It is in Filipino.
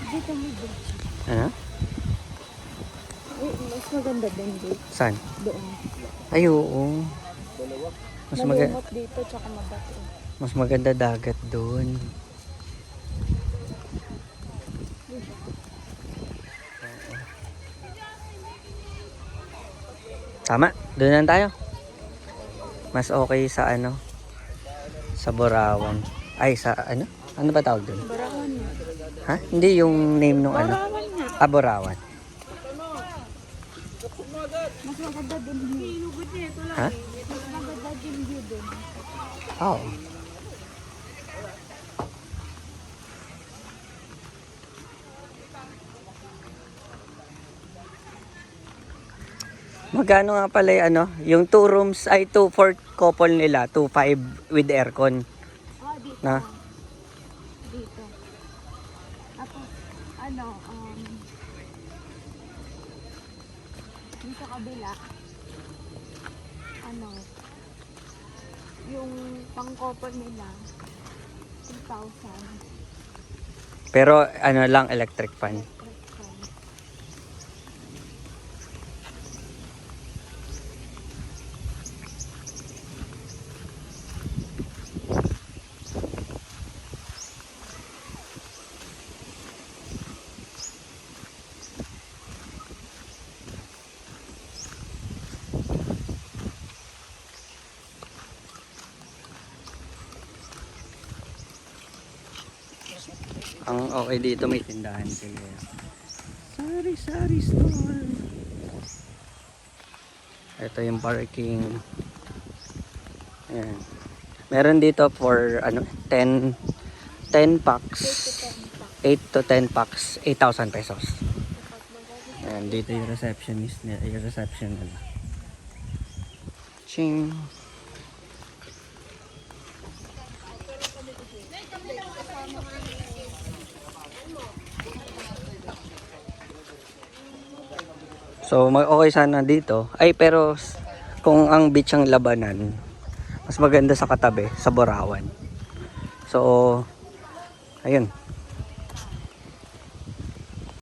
Dito may beach. Ano? Mas maganda din dito. Saan? Doon. Ay, oo. Malumot dito, tsaka mabato. Mas maganda dagat doon. Tama, doon lang tayo. Mas okay sa ano? Sa Borawan. Ay, sa ano? Ano ba tawag doon? Barawan nga. Ha? Hindi yung name nung ano? Barawan nga. Ah, Borawan. Mas maganda din view. Ha? Mas maganda din view din. Oo. Magkano nga pala yung ano? Yung 2 rooms ay 2 for couple nila, 2.5 with aircon. Dito. Na? Dito. Tapos, ano, dito kabila, ano, yung pang-couple nila, 2,000. Pero ano lang, electric fan. Ang okay dito, may tindahan sila. Sari-sari store. Ito yung parking. Ayan. Meron dito for ano 10 packs. 8 to 10 packs, 8,000 pesos. Ayan, dito yung receptionist nila, yung reception nila. Ching. So, okay sana dito. Ay, pero kung ang beach ang labanan, mas maganda sa katabi, sa Borawan. So, ayun.